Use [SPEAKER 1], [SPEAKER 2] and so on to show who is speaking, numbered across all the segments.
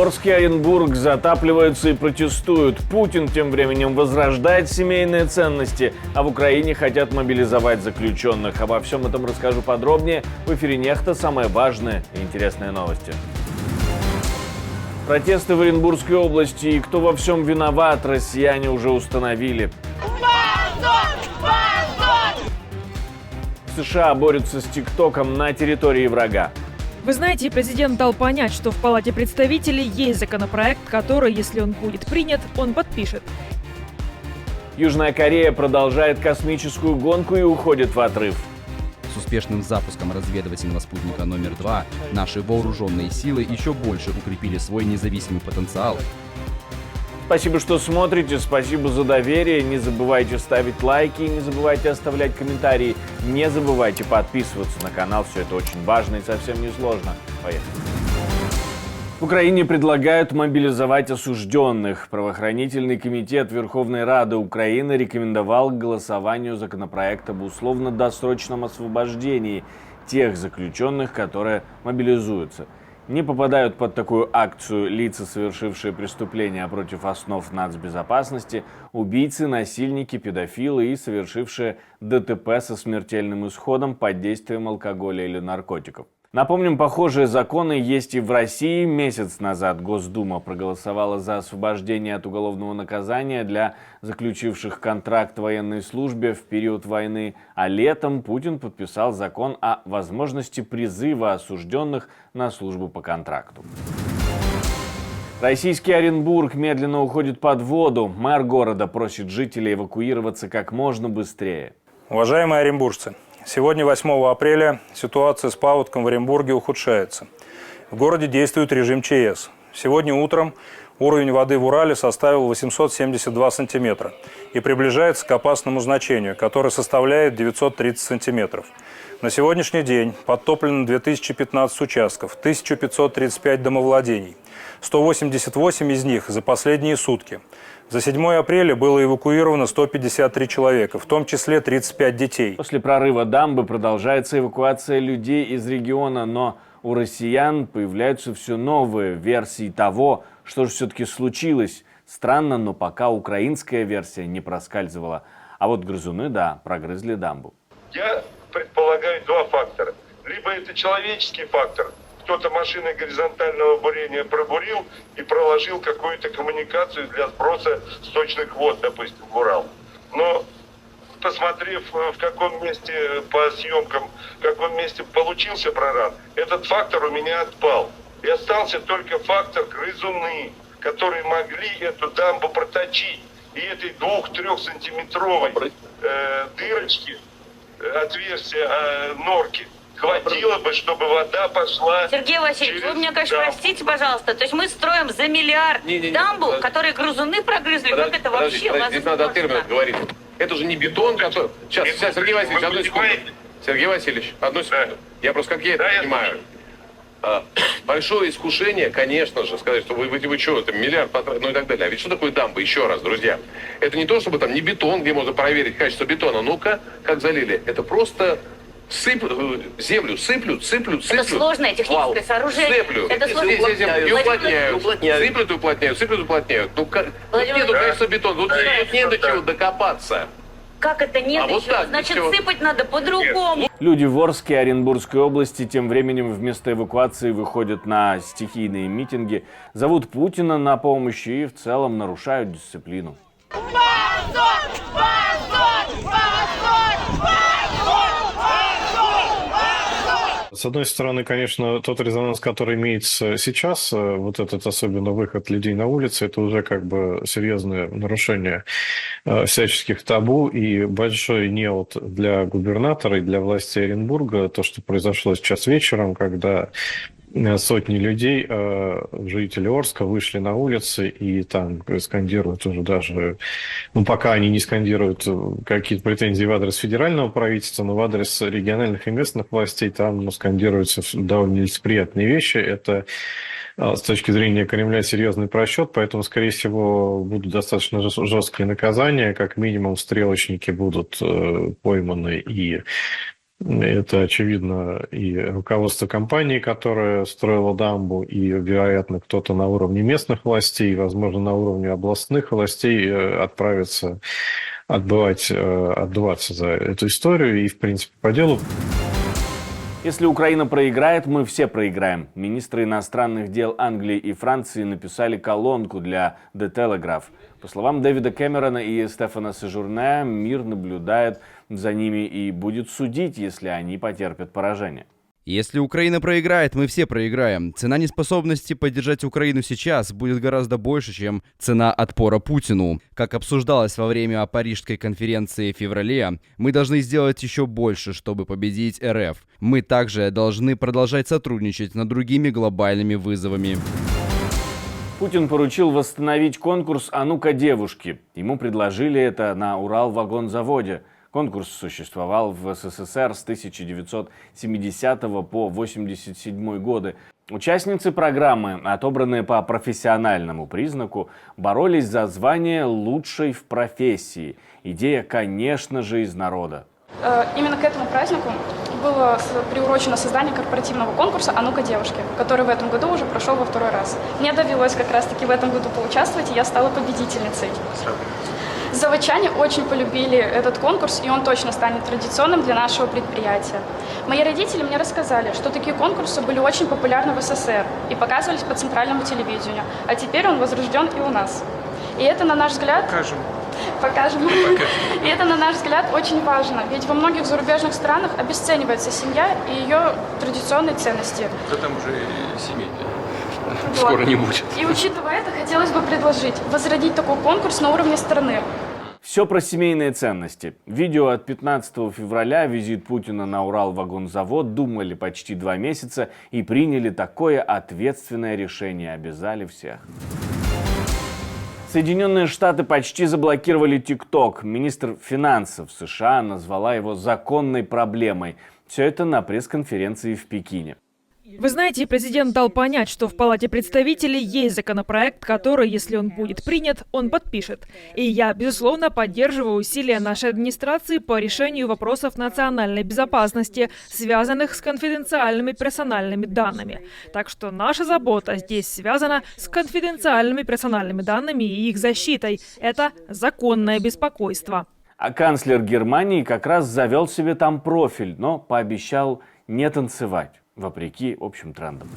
[SPEAKER 1] Орск и Оренбург затапливаются и протестуют. Путин тем временем возрождает семейные ценности, а в Украине хотят мобилизовать заключенных. Обо всем этом расскажу подробнее в эфире «Нехта». Самые важные и интересные новости. Протесты в Оренбургской области и кто во всем виноват, россияне уже установили. США борются с ТикТоком на территории врага.
[SPEAKER 2] Вы знаете, президент дал понять, что в Палате представителей есть законопроект, который, если он будет принят, он подпишет.
[SPEAKER 1] Южная Корея продолжает космическую гонку и уходит в отрыв.
[SPEAKER 3] С успешным запуском разведывательного спутника номер 2 наши вооруженные силы еще больше укрепили свой независимый потенциал.
[SPEAKER 1] Спасибо, что смотрите, спасибо за доверие. Не забывайте ставить лайки, не забывайте оставлять комментарии. Не забывайте подписываться на канал, все это очень важно и совсем не сложно. Поехали. В Украине предлагают мобилизовать осужденных. Правоохранительный комитет Верховной Рады Украины рекомендовал к голосованию законопроект об условно-досрочном освобождении тех заключенных, которые мобилизуются. Не попадают под такую акцию лица, совершившие преступления против основ нацбезопасности, убийцы, насильники, педофилы и совершившие ДТП со смертельным исходом под действием алкоголя или наркотиков. Напомним, похожие законы есть и в России. Месяц назад Госдума проголосовала за освобождение от уголовного наказания для заключивших контракт в военной службе в период войны, а летом Путин подписал закон о возможности призыва осужденных на службу по контракту. Российский Оренбург медленно уходит под воду. Мэр города просит жителей эвакуироваться как можно быстрее.
[SPEAKER 4] Уважаемые оренбуржцы, сегодня, 8 апреля, ситуация с паводком в Оренбурге ухудшается. В городе действует режим ЧС. Сегодня утром уровень воды в Урале составил 872 сантиметра и приближается к опасному значению, которое составляет 930 сантиметров. На сегодняшний день подтоплено 2015 участков, 1535 домовладений, 188 из них за последние сутки. За 7 апреля было эвакуировано 153 человека, в том числе 35 детей.
[SPEAKER 1] После прорыва дамбы продолжается эвакуация людей из региона, но у россиян появляются все новые версии того, что же все-таки случилось. Странно, но пока украинская версия не проскальзывала. А вот грызуны, да, прогрызли дамбу.
[SPEAKER 5] Я предполагаю два фактора. Либо это человеческий фактор. Кто-то машиной горизонтального бурения пробурил и проложил какую-то коммуникацию для сброса сточных вод, допустим, в Урал. Но посмотрев, в каком месте по съемкам, в каком месте получился прорыв, этот фактор у меня отпал. И остался только фактор грызуны, которые могли эту дамбу проточить. И этой 2-3 сантиметровой дырочки, отверстия норки, хватило бы, чтобы вода пошла.
[SPEAKER 6] Сергей Васильевич, вы меня, конечно,
[SPEAKER 5] дамбу.
[SPEAKER 6] Простите, пожалуйста. То есть мы строим за миллиард дамбу, которые грызуны прогрызли. Как это вообще возможно?
[SPEAKER 7] Здесь надо о терминах говорить. Это же не бетон, который... Сейчас, Сергей Васильевич, одну секунду. Сергей Васильевич, одну секунду. Я просто, как я это понимаю. Большое искушение, конечно же, сказать, что вы что, это миллиард потратили, ну и так далее. А ведь что такое дамба? Еще раз, друзья. Это не то, чтобы там не бетон, где можно проверить качество бетона. Ну-ка, как залили. Это просто землю сыплют.
[SPEAKER 6] Это сложное техническое сооружение.
[SPEAKER 7] Сыплют.
[SPEAKER 6] Это сложно.
[SPEAKER 7] И уплотняют. Сыплют, уплотняют. Ну, как... Тут нету качества бетона. Тут не до чего докопаться.
[SPEAKER 6] Как это нет
[SPEAKER 7] вот
[SPEAKER 6] еще?
[SPEAKER 7] так,
[SPEAKER 6] Значит,
[SPEAKER 7] еще.
[SPEAKER 6] сыпать надо по-другому.
[SPEAKER 1] Люди в Орске и Оренбургской области тем временем вместо эвакуации выходят на стихийные митинги, зовут Путина на помощь и в целом нарушают дисциплину.
[SPEAKER 8] С одной стороны, конечно, тот резонанс, который имеется сейчас, вот этот особенно выход людей на улицы, это уже как бы серьезное нарушение всяческих табу и большой неуд для губернатора и для власти Оренбурга. То, что произошло сейчас вечером, когда сотни людей, жители Орска, вышли на улицы и там скандируют уже даже, ну пока они не скандируют какие-то претензии в адрес федерального правительства, но в адрес региональных и местных властей там скандируются довольно нелицеприятные вещи. Это с точки зрения Кремля серьезный просчет, поэтому, скорее всего, будут достаточно жесткие наказания, как минимум стрелочники будут пойманы и Это, очевидно, и руководство компании, которое строило дамбу, и, вероятно, кто-то на уровне местных властей, возможно, на уровне областных властей отправится отдуваться за эту историю и, в принципе, по делу.
[SPEAKER 1] Если Украина проиграет, мы все проиграем. Министры иностранных дел Англии и Франции написали колонку для The Telegraph. По словам Дэвида Кэмерона и Стефана Сежурне, мир наблюдает за ними и будет судить, если они потерпят поражение.
[SPEAKER 3] Если Украина проиграет, мы все проиграем. Цена неспособности поддержать Украину сейчас будет гораздо больше, чем цена отпора Путину. Как обсуждалось во время Парижской конференции в феврале, мы должны сделать еще больше, чтобы победить РФ. Мы также должны продолжать сотрудничать над другими глобальными вызовами.
[SPEAKER 1] Путин поручил восстановить конкурс «А ну-ка, девушки». Ему предложили это на Уралвагонзаводе. Конкурс существовал в СССР с 1970 по 1987 годы. Участницы программы, отобранные по профессиональному признаку, боролись за звание лучшей в профессии. Идея, конечно же, из народа.
[SPEAKER 9] Именно к этому празднику было приурочено создание корпоративного конкурса «А ну-ка, девушки», который в этом году уже прошел во второй раз. Мне довелось как раз-таки в этом году поучаствовать, и я стала победительницей. Заводчане очень полюбили этот конкурс, и он точно станет традиционным для нашего предприятия. Мои родители мне рассказали, что такие конкурсы были очень популярны в СССР и показывались по центральному телевидению, а теперь он возрожден и у нас. И это, на наш взгляд... Покажем. И это, на наш взгляд, очень важно, ведь во многих зарубежных странах обесценивается семья и ее традиционные ценности.
[SPEAKER 10] Да там уже и семей скоро не будет.
[SPEAKER 9] И учитывая это, хотелось бы предложить возродить такой конкурс на уровне страны.
[SPEAKER 1] Все про семейные ценности. Видео от 15 февраля, визит Путина на Уралвагонзавод, думали почти 2 месяца и приняли такое ответственное решение, обязали всех. Соединенные Штаты почти заблокировали ТикТок. Министр финансов США назвала его законной проблемой. Все это на пресс-конференции в Пекине.
[SPEAKER 2] Вы знаете, президент дал понять, что в Палате представителей есть законопроект, который, если он будет принят, он подпишет. И я, безусловно, поддерживаю усилия нашей администрации по решению вопросов национальной безопасности, связанных с конфиденциальными персональными данными. Так что наша забота здесь связана с конфиденциальными персональными данными и их защитой. Это законное беспокойство.
[SPEAKER 1] А канцлер Германии как раз завел себе там профиль, но пообещал не танцевать, вопреки общим трендам.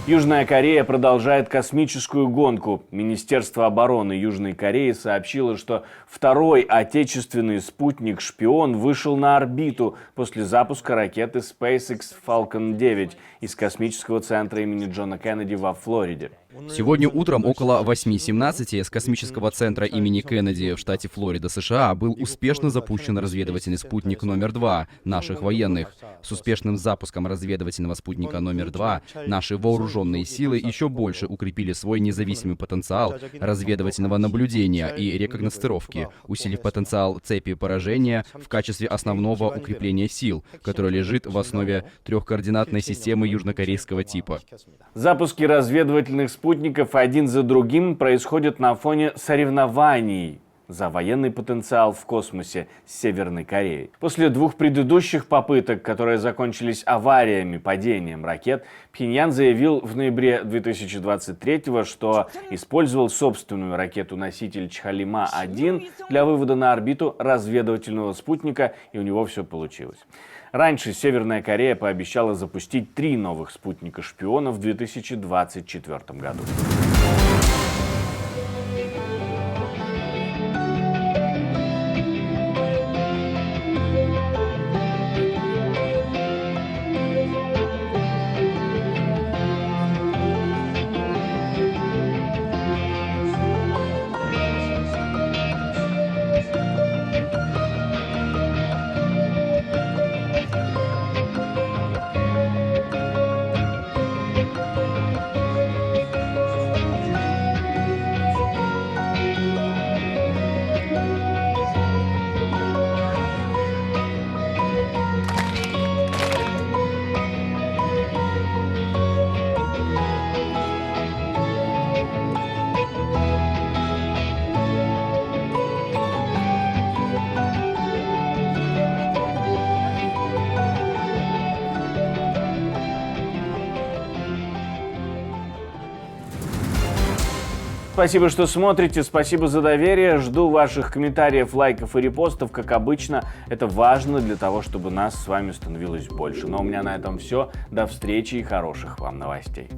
[SPEAKER 1] Южная Корея продолжает космическую гонку. Министерство обороны Южной Кореи сообщило, что второй отечественный спутник-шпион вышел на орбиту после запуска ракеты SpaceX Falcon 9 из космического центра имени Джона Кеннеди во Флориде.
[SPEAKER 3] Сегодня утром около 8:17 с космического центра имени Кеннеди в штате Флорида, США, был успешно запущен разведывательный спутник номер 2 наших военных. С успешным запуском разведывательного спутника номер 2 наши вооруженные силы еще больше укрепили свой независимый потенциал разведывательного наблюдения и рекогностировки, усилив потенциал цепи поражения в качестве основного укрепления сил, которое лежит в основе трехкоординатной системы южнокорейского типа.
[SPEAKER 1] Запуски разведывательных спутников один за другим происходят на фоне соревнований за военный потенциал в космосе с Северной Кореей. После 2 предыдущих попыток, которые закончились авариями, падением ракет, Пхеньян заявил в ноябре 2023-го, что использовал собственную ракету-носитель Чхалима-1 для вывода на орбиту разведывательного спутника, и у него все получилось. Раньше Северная Корея пообещала запустить 3 новых спутника-шпиона в 2024 году. Спасибо, что смотрите, спасибо за доверие. Жду ваших комментариев, лайков и репостов, как обычно. Это важно для того, чтобы нас с вами становилось больше. Но у меня на этом все. До встречи и хороших вам новостей.